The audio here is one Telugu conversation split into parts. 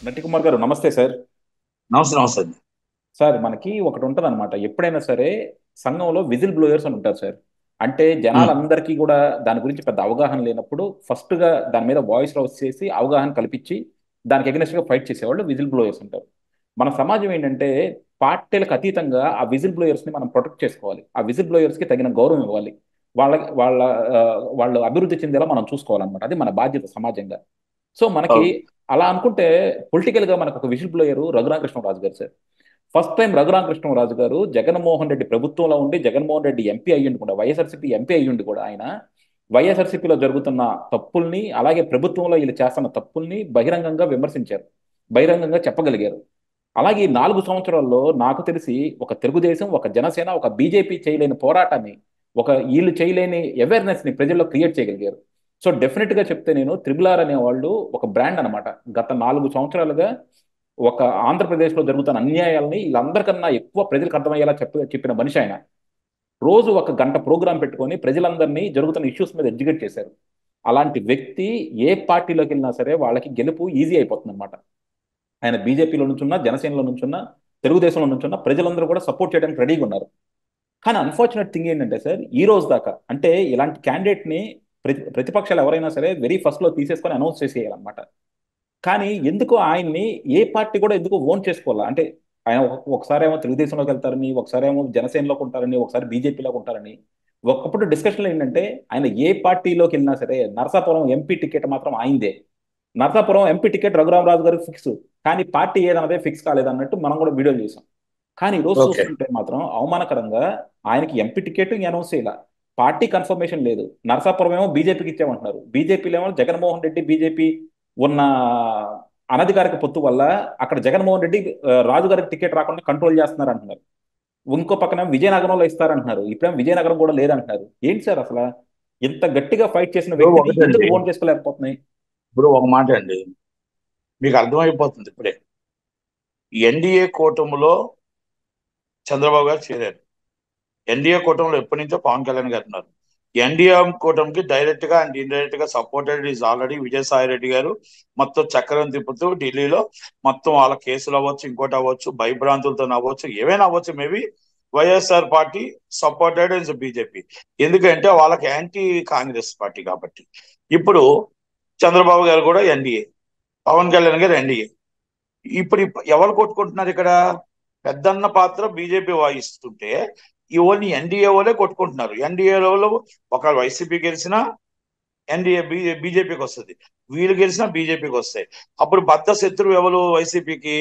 నటి కుమార్ గారు నమస్తే సార్. నమస్తే నమస్తే అండి. సార్ మనకి ఒకటి ఉంటుంది అనమాట, ఎప్పుడైనా సరే సంఘంలో విజిల్ బ్లోయర్స్ అని ఉంటారు సార్. అంటే ఉమ్, జనాలందరికీ కూడా దాని గురించి పెద్ద అవగాహన లేనప్పుడు ఫస్ట్గా దాని మీద వాయిస్ రౌస్ చేసి అవగాహన కల్పించి దానికి ఎగనెస్ట్గా ఫైట్ చేసేవాళ్ళు విజిల్ బ్లోయర్స్ ఉంటారు. మన సమాజం ఏంటంటే పార్టీలకు అతీతంగా ఆ విజిల్ బ్లోయర్స్ని మనం ప్రొటెక్ట్ చేసుకోవాలి, ఆ విజిల్ బ్లోయర్స్కి తగిన గౌరవం ఇవ్వాలి, వాళ్ళ వాళ్ళ ఆ, వాళ్ళు అభివృద్ధి చెందేలా మనం చూసుకోవాలన్నమాట. అది మన బాధ్యత సమాజంగా. సో మనకి అవును. అలా అనుకుంటే పొలిటికల్ గా మనకు ఒక విజిల్ బ్లోయర్ రఘురామకృష్ణరాజు గారు సార్. ఫస్ట్ టైం రఘురామకృష్ణరాజు గారు జగన్మోహన్ రెడ్డి ప్రభుత్వంలో ఉండి జగన్మోహన్ రెడ్డి ఎంపీ అయ్యుండి కూడా వైఎస్ఆర్సీపీ ఎంపీ అయ్యుండి కూడా ఆయన వైఎస్ఆర్సీపీలో జరుగుతున్న తప్పుల్ని అలాగే ప్రభుత్వంలో వీళ్ళు చేస్తున్న తప్పుల్ని బహిరంగంగా విమర్శించారు, బహిరంగంగా చెప్పగలిగారు. అలాగే ఈ 4 సంవత్సరాల్లో నాకు తెలిసి ఒక తెలుగుదేశం, ఒక జనసేన, ఒక బీజేపీ చేయలేని పోరాటాన్ని, ఒక వీళ్ళు చేయలేని అవేర్నెస్ ని ప్రజల్లో క్రియేట్ చేయగలిగారు. సో డెఫినెట్ గా చెప్తే నేను త్రిబుల్ ఆర్ అనే వాళ్ళు ఒక బ్రాండ్ అనమాట. గత 4 సంవత్సరాలుగా ఒక ఆంధ్రప్రదేశ్లో జరుగుతున్న అన్యాయాలని వీళ్ళందరికన్నా ఎక్కువ ప్రజలకు అర్థమయ్యేలా చెప్పిన మనిషి ఆయన. రోజు ఒక గంట ప్రోగ్రాం పెట్టుకొని ప్రజలందరినీ జరుగుతున్న ఇష్యూస్ మీద ఎడ్యుకేట్ చేశారు. అలాంటి వ్యక్తి ఏ పార్టీలోకి వెళ్ళినా సరే వాళ్ళకి గెలుపు ఈజీ అయిపోతుంది అనమాట. ఆయన బీజేపీలో నుంచున్నా, జనసేనలో నుంచున్నా, తెలుగుదేశంలో నుంచున్నా ప్రజలందరూ కూడా సపోర్ట్ చేయడానికి రెడీగా ఉన్నారు. కానీ అన్ఫార్చునేట్ థింగ్ ఏంటంటే సార్, ఈ రోజు దాకా అంటే ఇలాంటి క్యాండిడేట్ ని ప్రతిపక్షాలు ఎవరైనా సరే వెరీ ఫస్ట్ లో తీసేసుకొని అనౌన్స్ చేసేయాలన్నమాట. కానీ ఎందుకు ఆయన్ని ఏ పార్టీ కూడా ఎందుకు ఓన్ చేసుకోవాలా అంటే, ఆయన ఒకసారి ఏమో తెలుగుదేశంలోకి వెళ్తారని, ఒకసారి ఏమో జనసేనలోకి ఉంటారని, ఒకసారి బీజేపీలోకి ఉంటారని. ఒకప్పుడు డిస్కషన్లో ఏంటంటే ఆయన ఏ పార్టీలోకి వెళ్ళినా సరే నరసాపురం ఎంపీ టికెట్ మాత్రం ఆయనదే. నరసాపురం ఎంపీ టికెట్ రఘురామరాజు గారికి ఫిక్స్. కానీ పార్టీ ఏదన్నదే ఫిక్స్ కాలేదన్నట్టు మనం కూడా వీడియోలు చేసాం. కానీ ఈ రోజు ఓకే. చూస్తుంటే మాత్రం అవమానకరంగా ఆయనకి ఎంపీ టికెట్ అనౌన్స్ చేయాల, పార్టీ కన్ఫర్మేషన్ లేదు. నరసాపురం ఏమో బీజేపీకి ఇచ్చామంటున్నారు, బీజేపీలో ఏమో జగన్మోహన్ రెడ్డి బీజేపీ ఉన్న అనధికారిక పొత్తు వల్ల అక్కడ జగన్మోహన్ రెడ్డి రాజు గారికి టికెట్ రాకుండా కంట్రోల్ చేస్తున్నారు అంటున్నారు. ఇంకో పక్కన విజయనగరంలో ఇస్తారంటున్నారు, ఇప్పుడేమో విజయనగరం కూడా లేదంటున్నారు. ఏంటి సార్ అసలు ఇంత గట్టిగా ఫైట్ చేసిన ఇప్పుడు వ్యక్తిని ఎందుకు ఒకటండి. ఓన్ చేసుకోలేకపోతున్నాయి? ఇప్పుడు ఒక మాట అండి. మీకు అర్థమైపోతుంది ఇప్పుడే. ఎన్డీఏ కూటమిలో చంద్రబాబు గారు చేరారు. ఎన్డీఏ కూటమిలో ఎప్పటి నుంచో పవన్ కళ్యాణ్ గారు ఉన్నారు. ఎన్డీఏ కూటమికి డైరెక్ట్ గా అండ్ ఇండైరెక్ట్ గా supported is already Vijayasai Reddy గారు. మొత్తం చక్రం తిప్పుతూ ఢిల్లీలో మొత్తం వాళ్ళ కేసులు అవ్వచ్చు, ఇంకోటి అవ్వచ్చు, భయభ్రాంతులతో అవ్వచ్చు, ఏమైనా అవ్వచ్చు. Maybe YSR party supported is BJP. ఎందుకంటే వాళ్ళకి యాంటీ కాంగ్రెస్ పార్టీ కాబట్టి. ఇప్పుడు చంద్రబాబు గారు కూడా ఎన్డీఏ, పవన్ కళ్యాణ్ గారు ఎన్డీఏ. ఇప్పుడు ఎవరు కొట్టుకుంటున్నారు ఇక్కడ? పెద్దన్న పాత్ర బీజేపీ వాయిస్తుంటే ఈ ఓన్లీ ఎన్డీఏ వాళ్ళే కొట్టుకుంటున్నారు. ఎన్డీఏ వాళ్ళు ఒక వైసీపీ గెలిచినా ఎన్డీఏ బీజేపీకి వస్తుంది, వీళ్ళు గెలిచినా బీజేపీకి వస్తాయి. అప్పుడు బద్ద శత్రువు ఎవరు వైసీపీకి?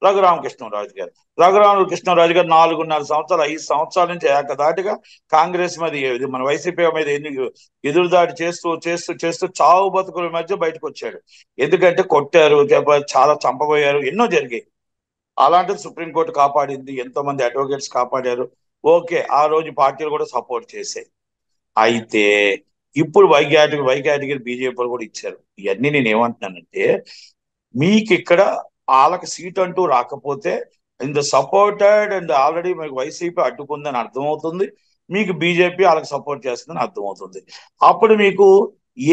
రఘురామకృష్ణరాజు గారు. రఘురామకృష్ణరాజు గారు 4.5 సంవత్సరాలు, 5 సంవత్సరాల నుంచి ఏకదాటిగా కాంగ్రెస్ మీద ఇది మన వైసీపీ మీద ఎదురుదాడి చేస్తూ చేస్తూ చేస్తూ చావు బతుకుల మధ్య బయటకు వచ్చాడు. ఎందుకంటే కొట్టారు, చాలా చంపబోయారు, ఎన్నో జరిగాయి. అలాంటిది సుప్రీంకోర్టు కాపాడింది, ఎంతో మంది అడ్వకేట్స్ కాపాడారు. ఓకే, ఆ రోజు పార్టీలు కూడా సపోర్ట్ చేశాయి. అయితే ఇప్పుడు వై కేటగిరీ బీజేపీ కూడా ఇచ్చారు. ఇవన్నీ నేను ఏమంటున్నానంటే, మీకు ఇక్కడ వాళ్ళకి సీట్ అంటూ రాకపోతే in the supported and already మీకు వైసీపీ అడ్డుకుందని అర్థమవుతుంది, మీకు బీజేపీ వాళ్ళకి సపోర్ట్ చేస్తుందని అర్థమవుతుంది. అప్పుడు మీకు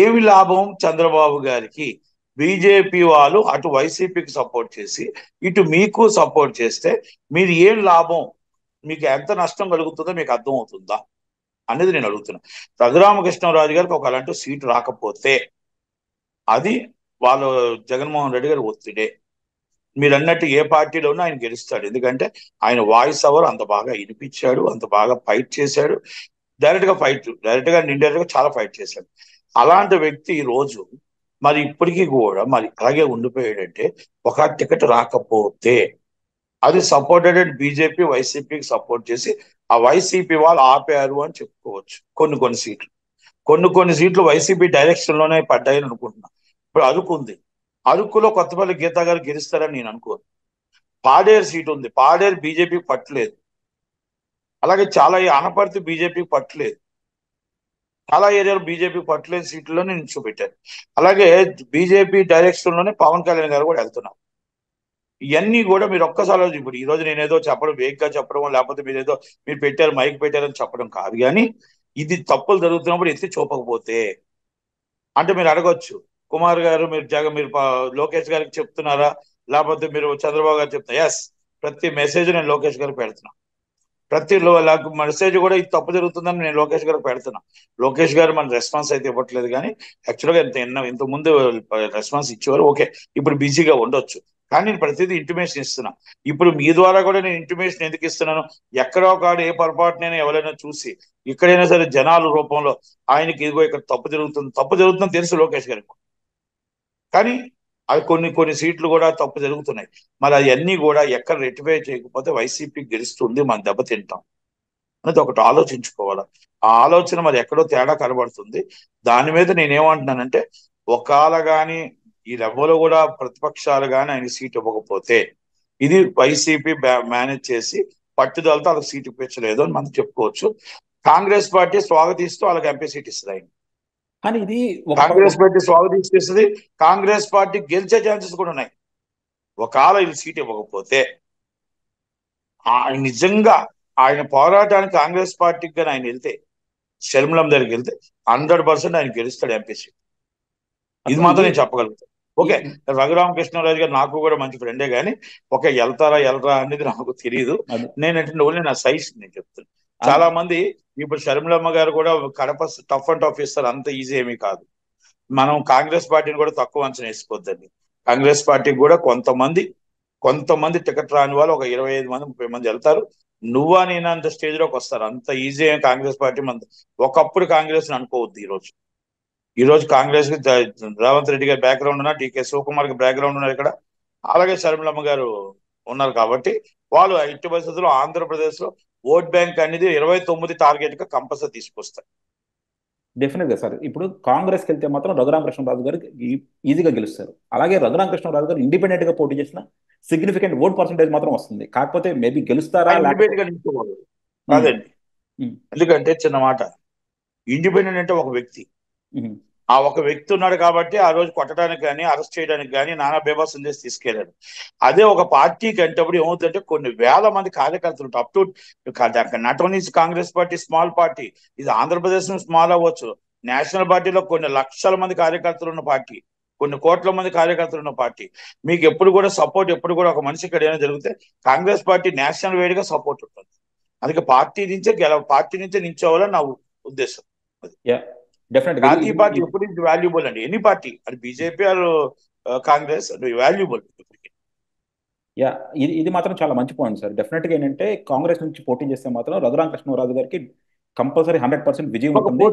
ఏమి లాభం? చంద్రబాబు గారికి బీజేపీ వాళ్ళు అటు వైసీపీకి సపోర్ట్ చేసి ఇటు మీకు సపోర్ట్ చేస్తే మీరు ఏం లాభం, మీకు ఎంత నష్టం కలుగుతుందో మీకు అర్థమవుతుందా అనేది నేను అడుగుతున్నా. రఘురామకృష్ణరాజు గారికి ఒక అలాంటి సీటు రాకపోతే అది వాళ్ళు జగన్మోహన్ రెడ్డి గారి ఒత్తిడే. మీరు అన్నట్టు ఏ పార్టీలోనూ ఆయన గెలుస్తాడు. ఎందుకంటే ఆయన వాయిస్ ఓవర్ అంత బాగా వినిపించాడు, అంత బాగా ఫైట్ చేశాడు. డైరెక్ట్ గా ఇండైరెక్ట్ గా చాలా ఫైట్ చేశాడు. అలాంటి వ్యక్తి ఈ రోజు మరి ఇప్పటికీ కూడా మరి అలాగే ఉండిపోయాడంటే, ఒక టికెట్ రాకపోతే అది సపోర్టెడ్ బీజేపీ వైసీపీకి సపోర్ట్ చేసి ఆ వైసీపీ వాళ్ళు ఆపారు అని చెప్పుకోవచ్చు. కొన్ని సీట్లు, కొన్ని సీట్లు వైసీపీ డైరెక్షన్ లోనే పడ్డాయని అనుకుంటున్నా. ఇప్పుడు అరకు ఉంది, అరకులో కొత్తపల్లి గీతా గారు గెలుస్తారని నేను అనుకోను. పాడేరు సీట్ ఉంది, పాడేరు బీజేపీకి పట్టలేదు. అలాగే చాలా ఈ అనపర్తి బీజేపీకి పట్టలేదు. చాలా ఏరియాలో బీజేపీకి పట్టలేని సీట్లలోనే నిల్చోబెట్టారు. అలాగే బీజేపీ డైరెక్షన్ లోనే పవన్ కళ్యాణ్ గారు కూడా వెళ్తున్నారు. ఇవన్నీ కూడా మీరు ఒక్కసారి ఇప్పుడు ఈ రోజు నేనేదో చెప్పడం, వేగ్గా చెప్పడం, లేకపోతే మీరు పెట్టారు, మైక్ పెట్టారని చెప్పడం కాదు. కానీ ఇది తప్పులు జరుగుతున్నప్పుడు ఎత్తి చూపకపోతే, అంటే మీరు అడగొచ్చు, కుమార్ గారు మీరు లోకేష్ గారికి చెప్తున్నారా, లేకపోతే మీరు చంద్రబాబు గారు చెప్తా ఎస్ ప్రతి మెసేజ్ నేను లోకేష్ గారికి పెడుతున్నా. ప్రతి నాకు మెసేజ్ కూడా ఇది తప్పు జరుగుతుందని నేను లోకేష్ గారికి పెడుతున్నా. లోకేష్ గారు మన రెస్పాన్స్ అయితే ఇవ్వట్లేదు, కానీ యాక్చువల్గా ఇంత ముందు రెస్పాన్స్ ఇచ్చేవారు. ఓకే, ఇప్పుడు బిజీగా ఉండొచ్చు, కానీ నేను ప్రతిదీ ఇంటిమేషన్ ఇస్తున్నా. ఇప్పుడు మీ ద్వారా కూడా నేను ఇంటిమేషన్ ఎందుకు ఇస్తున్నాను, ఎక్కడో కాదు ఏ పొరపాటునైనా ఎవరైనా చూసి ఇక్కడైనా సరే జనాల రూపంలో ఆయనకి ఇదిగో ఇక్కడ తప్పు జరుగుతుందని తెలుసు లోకేష్ గారికి, కానీ అవి కొన్ని సీట్లు కూడా తప్పు జరుగుతున్నాయి. మరి అవన్నీ కూడా ఎక్కడ రెక్టిఫై చేయకపోతే వైసీపీ గెలుస్తుంది, మనం దెబ్బతింటాం అనేది ఒకటి ఆలోచించుకోవాలి. ఆ ఆలోచన మరి ఎక్కడో తేడా కనబడుతుంది. దాని మీద నేనేమంటున్నానంటే, ఒకవేళ కానీ ఈ లెవెల్లో కూడా ప్రతిపక్షాలు కానీ ఆయన సీట్ ఇవ్వకపోతే ఇది వైసీపీ మేనేజ్ చేసి పట్టుదలతో వాళ్ళకి సీట్ ఇప్పించలేదు అని మనం చెప్పుకోవచ్చు. కాంగ్రెస్ పార్టీ స్వాగతిస్తూ వాళ్ళకి ఎంపీ సీట్ ఇస్తుంది ఆయన. కానీ ఇది కాంగ్రెస్ పార్టీ స్వాగతిస్తుంది, కాంగ్రెస్ పార్టీ గెలిచే ఛాన్సెస్ కూడా ఉన్నాయి. ఒకవేళ ఇది సీట్ ఇవ్వకపోతే నిజంగా ఆయన పోరాటానికి కాంగ్రెస్ పార్టీకి కానీ ఆయన వెళ్తే, షర్మిలం దగ్గరికి వెళ్తే 100% ఆయన గెలుస్తాడు ఎంపీ సీట్. ఇది మాత్రం నేను చెప్పగలుగుతాను. ఓకే, రఘురామకృష్ణరాజు గారు నాకు కూడా మంచి ఫ్రెండే, కానీ వెళ్తారా అనేది నాకు తెలియదు. నేనంటే ఓన్లీ నా సైజ్ నేను చెప్తాను. చాలా మంది ఇప్పుడు షర్మిలమ్మ గారు కూడా కడప టఫ్ అండ్ టఫ్ ఇస్తారు, అంత ఈజీ ఏమీ కాదు. మనం కాంగ్రెస్ పార్టీని కూడా తక్కువ అంచనా వేసుకోవద్దండి. కాంగ్రెస్ పార్టీకి కూడా కొంతమంది టికెట్ రాని వాళ్ళు ఒక 25 మంది 30 మంది వెళ్తారు. నువ్వా నేను అంత స్టేజ్ లోకి వస్తారు. అంత ఈజీ కాంగ్రెస్ పార్టీ ఒకప్పుడు కాంగ్రెస్ అనుకోవద్దు. ఈ రోజు కాంగ్రెస్ కి రేవంత్ రెడ్డి గారి బ్యాక్గ్రౌండ్ ఉన్నారు, డికే శివకుమార్ కి బ్యాక్గ్రౌండ్ ఉన్నారు ఇక్కడ, అలాగే షర్మిలమ్మ గారు ఉన్నారు. కాబట్టి వాళ్ళు ఎట్టి పరిస్థితుల్లో ఆంధ్రప్రదేశ్ లో ఓట్ బ్యాంక్ అనేది 29 టార్గెట్ గా కంపల్సరీ తీసుకొస్తారు. డెఫినెట్ గా సార్. ఇప్పుడు కాంగ్రెస్కి వెళ్తే మాత్రం రఘురామకృష్ణరాజు గారు ఈజీగా గెలుస్తారు. అలాగే రఘురామకృష్ణరాజు గారు ఇండిపెండెంట్ గా పోటీ చేసిన సిగ్నిఫికెంట్ ఓట్ పర్సెంటేజ్ మాత్రం వస్తుంది. కాకపోతే మేబీ గెలుస్తారా కాదండి. ఎందుకంటే చిన్న మాట, ఇండిపెండెంట్ అంటే ఒక వ్యక్తి, ఆ ఒక వ్యక్తి ఉన్నాడు కాబట్టి ఆ రోజు కొట్టడానికి కానీ అరెస్ట్ చేయడానికి కానీ నానా బేబాసం చేసి తీసుకెళ్ళాడు. అదే ఒక పార్టీకి అంటప్పుడు ఏమవుతుందంటే కొన్ని వేల మంది కార్యకర్తలు up to not only Congress party small party, ఇది ఆంధ్రప్రదేశ్ స్మాల్ అవ్వచ్చు, నేషనల్ పార్టీలో కొన్ని లక్షల మంది కార్యకర్తలు ఉన్న పార్టీ, కొన్ని కోట్ల మంది కార్యకర్తలు ఉన్న పార్టీ. మీకు ఎప్పుడు కూడా సపోర్ట్, ఎప్పుడు కూడా ఒక మనిషి ఇక్కడ ఏమైనా జరిగితే కాంగ్రెస్ పార్టీ నేషనల్ వైడ్ గా సపోర్ట్ ఉంటుంది. అందుకే పార్టీ నుంచే నిల్చోవాలని నా ఉద్దేశం. జాతీయ పార్టీ ఎప్పుడు వాల్యుబుల్ అండి, ఎనీ పార్టీ, అది బీజేపీ ఆర్ కాంగ్రెస్, వాల్యుబుల్. ఇది మాత్రం చాలా మంచి పాయింట్ సార్. డెఫినెట్ గా ఏంటంటే కాంగ్రెస్ నుంచి పోటీ చేస్తే మాత్రం రఘురామకృష్ణరాజు గారికి కంపల్సరీ 100% విజయం ఉంటుంది.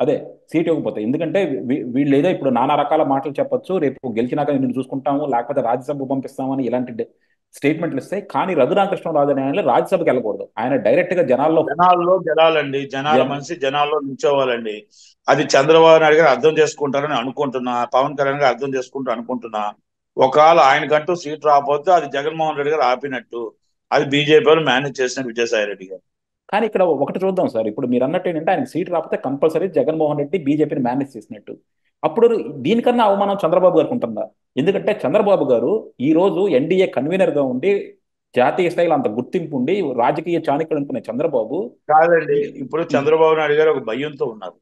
అదే సీట్ ఇవ్వకపోతే, ఎందుకంటే వీళ్ళు ఏదో ఇప్పుడు నానా రకాల మాటలు చెప్పొచ్చు, రేపు గెలిచినాక నిన్ను చూసుకుంటాము లేకపోతే రాజ్యసభ పంపిస్తామని ఇలాంటి స్టేట్మెంట్లు ఇస్తాయి. కానీ రఘురామకృష్ణరాజు అనే ఆయన రాజ్యసభకి వెళ్ళకూడదు. ఆయన డైరెక్ట్ గా జనాల్లో గెలాలండి. మనిషి జనాల్లో నిల్చోవాలండి. అది చంద్రబాబు నాయుడు గారు అర్థం చేసుకుంటారని అనుకుంటున్నా, పవన్ కళ్యాణ్ గారు అర్థం చేసుకుంటారు అనుకుంటున్నా. ఒకవేళ ఆయనకంటూ సీట్ రాకపోతే అది జగన్మోహన్ రెడ్డి గారు ఆపినట్టు, అది బీజేపీ వాళ్ళు మేనేజ్ చేసిన విజయసాయి రెడ్డి గారు. కానీ ఇక్కడ ఒకటి చూద్దాం సార్. ఇప్పుడు మీరు అన్నట్టు ఏంటంటే ఆయనకు సీట్ రాకపోతే కంపల్సరీ జగన్మోహన్ రెడ్డి బీజేపీని మేనేజ్ చేసినట్టు. అప్పుడు దీనికన్నా అవమానం చంద్రబాబు గారికి ఉంటుందా? ఎందుకంటే చంద్రబాబు గారు ఈ రోజు ఎన్డీఏ కన్వీనర్ గా ఉండి జాతీయ స్థాయిలో అంత గుర్తింపు ఉండి రాజకీయ చాణక్యుడు అనుకునే చంద్రబాబు కాదండి. ఇప్పుడు చంద్రబాబు నాయుడు గారు ఒక భయంతో ఉన్నారు.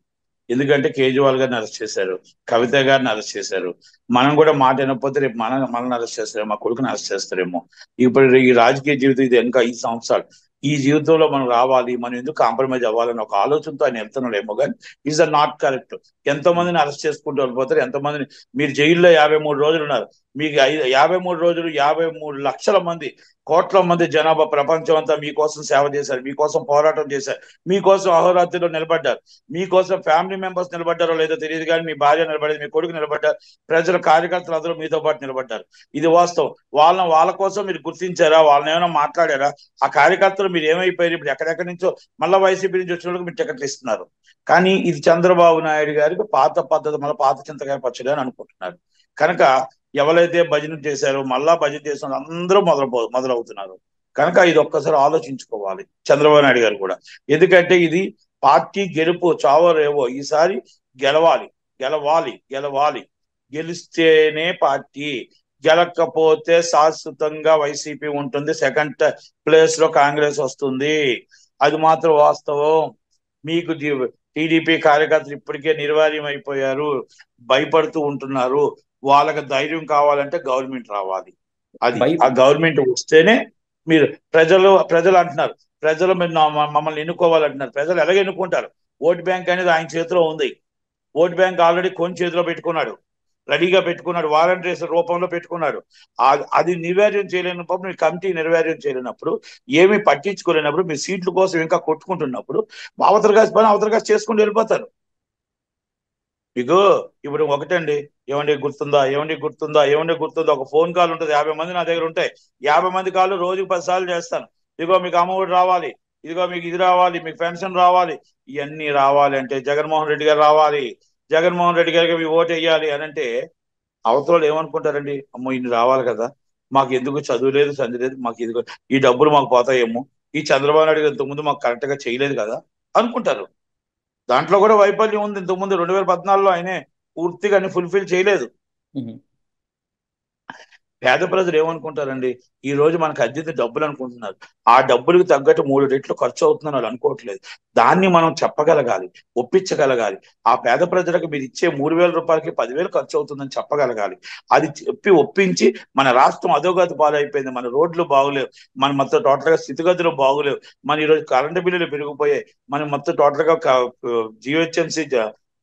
ఎందుకంటే కేజ్రీవాల్ గారిని అరెస్ట్ చేశారు, కవిత గారిని అరెస్ట్ చేశారు. మనం కూడా మాట వినకపోతే రేపు మనల్ని అరెస్ట్ చేస్తారేమో, మా కొడుకుని అరెస్ట్ చేస్తారేమో. ఇప్పుడు ఈ రాజకీయ జీవితం ఇది ఇంకా 5 సంవత్సరాలు, ఈ జీవితంలో మనం రావాలి, మనం ఎందుకు కాంప్రమైజ్ అవ్వాలని ఒక ఆలోచనతో ఆయన వెళ్తున్నాడేమో. కానీ ఈజ్ నాట్ కరెక్ట్. ఎంతో మందిని అరెస్ట్ చేసుకుంటూ వెళ్ళిపోతారు. ఎంతమందిని మీరు జైల్లో 53 రోజులు ఉన్నారు. మీకు 53 రోజులు 53 లక్షల మంది, కోట్ల మంది జనాభా ప్రపంచం అంతా మీకోసం సేవ చేశారు, మీకోసం పోరాటం చేశారు, మీకోసం అహోరాత్రిలో నిలబడ్డారు, మీకోసం ఫ్యామిలీ మెంబర్స్ నిలబడ్డారో లేదో తెలియదు, కానీ మీ భార్య నిలబడేది, మీ కొడుకు నిలబడ్డారు, ప్రజల కార్యకర్తలు అందరూ మీతో పాటు నిలబడ్డారు. ఇది వాస్తవం. వాళ్ళ కోసం మీరు గుర్తించారా? వాళ్ళని ఏమైనా మాట్లాడారా? ఆ కార్యకర్తలు మీరు ఏమైపోయారు? ఇప్పుడు ఎక్కడెక్కడి నుంచో మళ్ళీ వైసీపీ నుంచి వచ్చిన వాళ్ళకి మీరు టికెట్లు ఇస్తున్నారు. కానీ ఇది చంద్రబాబు నాయుడు గారికి పాత పద్ధతి, మళ్ళీ పాత చింతకాయ పచ్చడి అని అనుకుంటున్నారు. కనుక ఎవరైతే భజన చేశారో మళ్ళా భజన చేసిన అందరూ మొదలవుతున్నారు. కనుక ఇది ఒక్కసారి ఆలోచించుకోవాలి చంద్రబాబు నాయుడు గారు కూడా. ఎందుకంటే ఇది పార్టీ గెలుపు చావరేవో, ఈసారి గెలవాలి. గెలిస్తేనే పార్టీ, గెలకపోతే శాశ్వతంగా వైసీపీ ఉంటుంది, సెకండ్ ప్లేస్ లో కాంగ్రెస్ వస్తుంది. అది మాత్రం వాస్తవం. మీకు టీడీపీ కార్యకర్తలు ఇప్పటికే నిర్వార్యం అయిపోయారు, భయపడుతూ ఉంటున్నారు. వాళ్ళకి ధైర్యం కావాలంటే గవర్నమెంట్ రావాలి. అది బై ఆ గవర్నమెంట్ వస్తేనే మీరు ప్రజలు అంటున్నారు, ప్రజలు మీరు మమ్మల్ని ఎన్నుకోవాలంటున్నారు. ప్రజలు ఎలాగ ఎన్నుకుంటారు? ఓట్ బ్యాంక్ అనేది ఆయన చేతిలో ఉంది. ఓట్ బ్యాంక్ ఆల్రెడీ కొన్ని చేతిలో పెట్టుకున్నాడు, రెడీగా పెట్టుకున్నాడు, వాలంటీర్స్ రూపంలో పెట్టుకున్నాడు. అది నిర్వీర్యం చేయలేనప్పుడు, మీ కమిటీ నిర్వీర్యం చేయలేనప్పుడు, ఏమీ పట్టించుకోలేనప్పుడు, మీ సీట్ల కోసం ఇంకా కొట్టుకుంటున్నప్పుడు అవతల కాసి పని అవతల కాసి చేసుకుంటూ వెళ్ళిపోతారు. మీకు ఇప్పుడు ఒకటండి, ఏమండి గుర్తుందా, ఏమండి గుర్తుందా, ఏమండి గుర్తుందా, ఒక ఫోన్ కాల్ ఉంటుంది, 50 మంది నా దగ్గర ఉంటాయి. 50 మంది కాళ్ళు రోజుకు 10 సార్లు చేస్తాను. ఇదిగో మీకు అమ్మఒడి రావాలి, ఇదిగో మీకు ఇది రావాలి, మీకు పెన్షన్ రావాలి. ఇవన్నీ రావాలి అంటే జగన్మోహన్ రెడ్డి గారు రావాలి, జగన్మోహన్ రెడ్డి గారికి మీ ఓటు వేయాలి అని అంటే అవతల ఏమనుకుంటారండి? అమ్మో ఇన్ని రావాలి కదా, మాకు ఎందుకు చదువు లేదు, సంధి లేదు, మాకు ఇది ఈ డబ్బులు మాకు పోతాయేమో, ఈ చంద్రబాబు నాయుడు గారు ఇంతకుముందు మాకు కరెక్ట్ గా చేయలేదు కదా అనుకుంటారు. దాంట్లో కూడా వైఫల్యం ఉంది. ఇంతకుముందు 2014లో ఆయనే పూర్తిగా అన్ని ఫుల్ఫిల్ చేయలేదు. పేద ప్రజలు ఏమనుకుంటారండి? ఈ రోజు మనకు అద్దె డబ్బులు అనుకుంటున్నారు, ఆ డబ్బులకు తగ్గట్టు 3 రెట్లు ఖర్చు అవుతుందని వాళ్ళు అనుకోవట్లేదు. దాన్ని మనం చెప్పగలగాలి, ఒప్పించగలగాలి. ఆ పేద ప్రజలకు మీరు ఇచ్చే 3,000 రూపాయలకి 10,000 ఖర్చు అవుతుందని చెప్పగలగాలి. అది చెప్పి ఒప్పించి, మన రాష్ట్రం అధోగతి పాలైపోయింది, మన రోడ్లు బాగులేవు, మన మొత్తం టోటల్ గా స్థితిగతులు బాగులేవు, మన ఈరోజు కరెంటు బిల్లులు పెరిగిపోయాయి, మన మొత్తం టోటల్ గా జిహెచ్ఎంసీ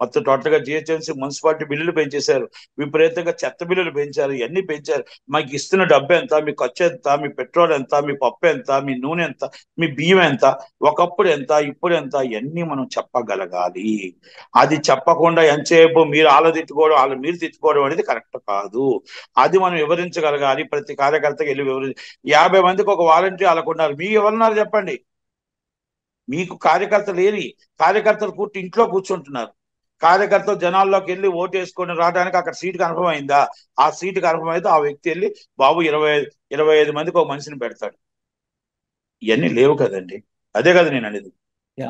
మొత్తం టోటల్ గా జిహెచ్ఎంసీ మున్సిపాలిటీ బిల్లులు పెంచేశారు, విపరీతంగా చెత్త బిల్లులు పెంచారు, ఇవన్నీ పెంచారు. మాకు ఇస్తున్న డబ్బు ఎంత, మీ ఖర్చు ఎంత, మీ పెట్రోల్ ఎంత, మీ పప్పు ఎంత, మీ నూనె ఎంత, మీ బియ్యం ఎంత, ఒకప్పుడు ఎంత, ఇప్పుడు ఎంత, ఇవన్నీ మనం చెప్పగలగాలి. అది చెప్పకుండా ఎంతసేపు మీరు వాళ్ళు తిట్టుకోవడం, వాళ్ళు మీరు తిట్టుకోవడం అనేది కరెక్ట్ కాదు. అది మనం వివరించగలగాలి. ప్రతి కార్యకర్తకి వెళ్ళి 50 మందికి ఒక వాలంటీర్ వాళ్ళకు ఉన్నారు, మీకు ఎవరున్నారు చెప్పండి? మీకు కార్యకర్త లేని కార్యకర్తలు ఇంట్లో కూర్చుంటున్నారు. కార్యకర్తలు జనాల్లోకి వెళ్ళి ఓటు వేసుకొని రావడానికి అక్కడ సీటు కన్ఫర్మ్ అయిందా? ఆ సీటు కన్ఫర్మ్ అయితే ఆ వ్యక్తి వెళ్ళి బాబు 25 మందికి ఒక మనిషిని పెడతాడు. ఇవన్నీ లేవు కదండి. అదే కదా నేను అనేది. యా,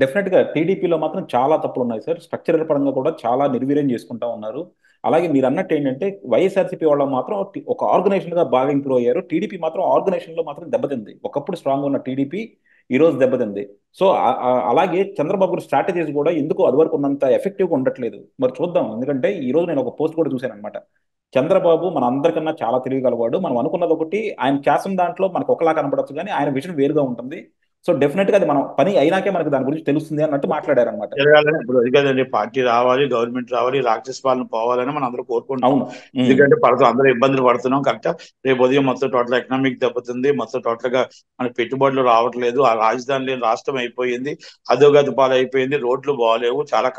డెఫినెట్ గా టీడీపీలో మాత్రం చాలా తప్పులు ఉన్నాయి సార్. స్ట్రక్చరల్ పరంగా కూడా చాలా నిర్వీర్యం చేసుకుంటా ఉన్నారు. అలాగే మీరు అన్నట్టు ఏంటంటే వైఎస్ఆర్సీపీ వాళ్ళు మాత్రం ఒక ఆర్గనైజేషన్ గా బాగా ఇంప్రూవ్ అయ్యారు. టీడీపీ మాత్రం ఆర్గనైజేషన్ లో మాత్రం దెబ్బతింది. ఒకప్పుడు స్ట్రాంగ్ ఉన్న టీడీపీ ఈ రోజు దెబ్బతింది. సో అలాగే చంద్రబాబు స్ట్రాటజీస్ కూడా ఎందుకు అదివరకు ఉన్నంత ఎఫెక్టివ్గా ఉండట్లేదు. మరి చూద్దాం. ఎందుకంటే ఈ రోజు నేను ఒక పోస్ట్ కూడా చూశాను అనమాట. చంద్రబాబు మన అందరికన్నా చాలా తెలియగలవాడు. మనం అనుకున్నది ఒకటి, ఆయన చేసిన దాంట్లో మనకు ఒకలా కనపడచ్చు, కానీ ఆయన విజన్ వేరుగా ఉంటుంది. సో డెఫినెట్ గా అది మనం పని అయినాకే మనకు దాని గురించి తెలుస్తుంది అన్నట్టు మాట్లాడారు అనమాట. జరగాలని ఇప్పుడు అది కదండి, పార్టీ రావాలి, గవర్నమెంట్ రావాలి, రాక్షస పాలన పోవాలని మనం అందరూ కోరుకుంటున్నాం. అవును. ఎందుకంటే అందరూ ఇబ్బందులు పడుతున్నాం కరెక్ట్. రేపు ఉదయం మొత్తం టోటల్ ఎకనామిక్ దెబ్బతుంది, మొత్తం టోటల్ గా మన పెట్టుబడులు రావట్లేదు, ఆ రాజధాని లేని రాష్ట్రం అయిపోయింది, అధోగతి పాలు అయిపోయింది, రోడ్లు బాగాలేవు, చాలా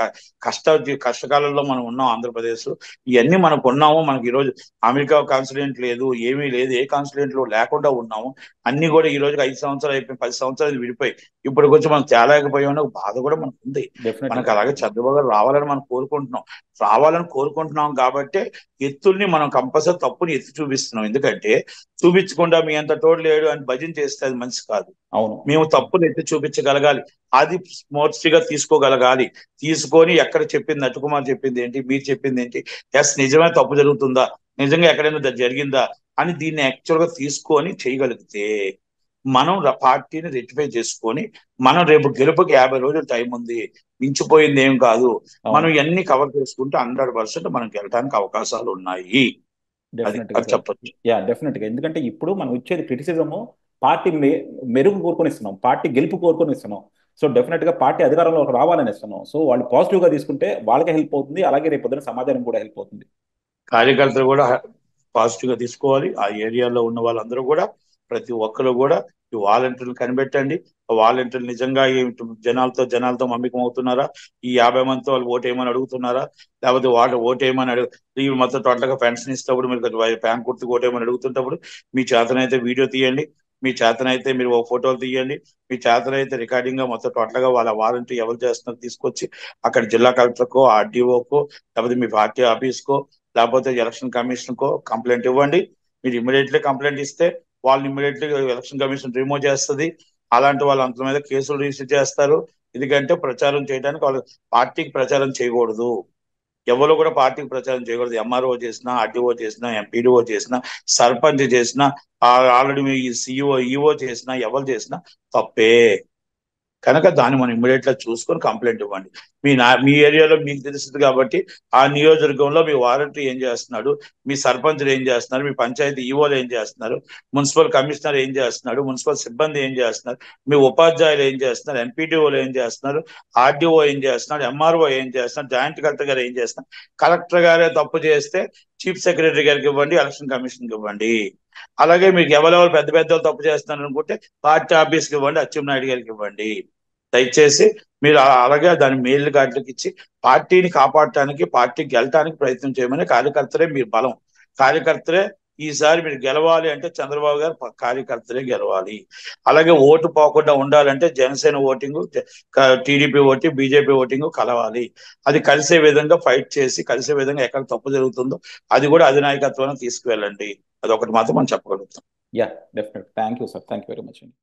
కష్టకాలంలో మనం ఉన్నాం ఆంధ్రప్రదేశ్. ఇవన్నీ మనకు ఉన్నాము. మనకి ఈ రోజు అమెరికా కాన్సులేట్ లేదు, ఏమీ లేదు, ఏ కాన్సులేట్లు లేకుండా ఉన్నాము. అన్ని కూడా ఈ రోజుకి 5 సంవత్సరాలు అయిపోయి 10 సంవత్సరాలు విడిపోయి ఇప్పుడు కొంచెం మనం తేలేకపోయామని ఒక బాధ కూడా మనకు ఉంది. డెఫినెట్ మనకు గా. అలాగే చంద్రబాబు గారు రావాలని కోరుకుంటున్నాం కాబట్టి ఎత్తుల్ని మనం కంపల్సరీ తప్పుని ఎత్తి చూపిస్తున్నాం. ఎందుకంటే చూపించకుండా మీ అంత తోడు లేడు అని భజన చేస్తే అది మంచి కాదు. అవును. మేము తప్పుని ఎత్తి చూపించగలగాలి, అది స్మూర్తిగా తీసుకోగలగాలి. తీసుకొని ఎక్కడ చెప్పింది, నట్టుకుమార్ చెప్పింది ఏంటి, మీరు చెప్పింది ఏంటి, ఎస్ నిజమే తప్పు జరుగుతుందా, నిజంగా ఎక్కడైనా జరిగిందా అని దీన్ని యాక్చువల్ గా తీసుకొని చేయగలిగితే మనం పార్టీని రెక్టిఫై చేసుకొని మనం రేపు గెలుపుకి 50 రోజులు టైం ఉంది, మించిపోయింది ఏం కాదు. మనం ఇవన్నీ కవర్ చేసుకుంటే 100% మనం గెలడానికి అవకాశాలు ఉన్నాయి. అది డెఫినెట్ గా అది సార్. చెప్పచ్చు. యా, డెఫినెట్ గా. ఎందుకంటే ఇప్పుడు మనం ఇచ్చేది క్రిటిసిజము పార్టీ మెరుగు కోరుకొని ఇస్తున్నాం, పార్టీ గెలుపు కోరుకొని ఇస్తున్నాం. సో డెఫినెట్ గా పార్టీ అధికారంలోకి రావాలని ఇస్తున్నాం. సో వాళ్ళు పాజిటివ్ గా తీసుకుంటే వాళ్ళకి హెల్ప్ అవుతుంది, అలాగే రేపు పొద్దున సమాజానికి కూడా హెల్ప్ అవుతుంది. కార్యకర్తలు కూడా పాజిటివ్ గా తీసుకోవాలి. ఆ ఏరియాలో ఉన్న వాళ్ళందరూ కూడా, ప్రతి ఒక్కరు కూడా ఈ వాలంటీర్లు కనిపెట్టండి. వాలంటీర్లు నిజంగా ఈ జనాలతో మమ్మికం అవుతున్నారా, ఈ 50 మందితో వాళ్ళు ఓటేయమని అడుగుతున్నారా, లేకపోతే వాళ్ళు ఓటేయమని ఈ మొత్తం టోటల్ గా పెన్షన్ ఇస్తేప్పుడు మీరు ప్యాన్ గుర్తుకు ఓటేయమని అడుగుతుంటప్పుడు మీ చేతనైతే వీడియో తీయండి, మీ చేతనైతే మీరు ఒక ఫోటోలు తీయండి, మీ చేతనైతే రికార్డింగ్ గా మొత్తం టోటల్ గా వాళ్ళ వాలంటీర్ ఎవరు చేస్తున్నారో తీసుకొచ్చి అక్కడ జిల్లా కలెక్టర్కో, ఆర్డీఓకో, లేకపోతే మీ పార్టీ ఆఫీస్కో, లేకపోతే ఎలక్షన్ కమిషన్ కో కంప్లైంట్ ఇవ్వండి. మీరు ఇమీడియట్లీ కంప్లైంట్ ఇస్తే వాళ్ళు ఇమీడియట్లీ ఎలక్షన్ కమిషన్ రిమూవ్ చేస్తుంది. అలాంటి వాళ్ళ అంత మీద కేసులు రిజిస్టర్ చేస్తారు. ఎందుకంటే ప్రచారం చేయడానికి వాళ్ళు పార్టీకి ప్రచారం చేయకూడదు. ఎవరు కూడా పార్టీకి ప్రచారం చేయకూడదు. ఎంఆర్ఓ చేసినా, ఆర్డీఓ చేసినా, ఎంపీడీఓ చేసినా, సర్పంచ్ చేసినా, ఆల్రెడీ మీ సిఇఓ ఈఓ చేసినా, ఎవరు చేసినా తప్పే. కనుక దాన్ని మనం ఇమ్మీడియట్ గా చూసుకొని కంప్లైంట్ ఇవ్వండి. మీ ఏరియాలో మీకు తెలుస్తుంది కాబట్టి ఆ నియోజకవర్గంలో మీ వాలంటీర్ ఏం చేస్తున్నాడు, మీ సర్పంచులు ఏం చేస్తున్నారు, మీ పంచాయతీ ఈవోలు ఏం చేస్తున్నారు, మున్సిపల్ కమిషనర్ ఏం చేస్తున్నాడు, మున్సిపల్ సిబ్బంది ఏం చేస్తున్నారు, మీ ఉపాధ్యాయులు ఏం చేస్తున్నారు, ఎంపీటీఓలు ఏం చేస్తున్నారు, ఆర్డీఓ ఏం చేస్తున్నారు, ఎంఆర్ఓ ఏం చేస్తున్నారు, జాయింట్ కలెక్టర్ గారు ఏం చేస్తున్నారు. కలెక్టర్ గారే తప్పు చేస్తే చీఫ్ సెక్రటరీ గారికి ఇవ్వండి, ఎలక్షన్ కమిషన్కి ఇవ్వండి. అలాగే మీకు ఎవరెవరు పెద్ద పెద్ద తప్పు చేస్తున్నారు అనుకుంటే పార్టీ ఆఫీస్కి ఇవ్వండి, అచ్చెన్నాయుడు గారికి ఇవ్వండి. దయచేసి మీరు అలాగే దాని మెయిల్ గార్డులకు ఇచ్చి పార్టీని కాపాడటానికి, పార్టీకి గెలటానికి ప్రయత్నం చేయమని. కార్యకర్తలే మీ బలం. కార్యకర్తలే ఈసారి మీరు గెలవాలి అంటే చంద్రబాబు గారు కార్యకర్తలే గెలవాలి. అలాగే ఓటు పోకుండా ఉండాలంటే Janasena voting, TDP voting, BJP voting కలవాలి. అది కలిసే విధంగా ఫైట్ చేసి కలిసే విధంగా ఎక్కడ తప్పు జరుగుతుందో అది కూడా అధినాయకత్వాన్ని తీసుకువెళ్ళండి. అదొకటి మాత్రం మనం చెప్పగలుగుతాం. Yeah, definite. Thank you sir, thank you very much అండి.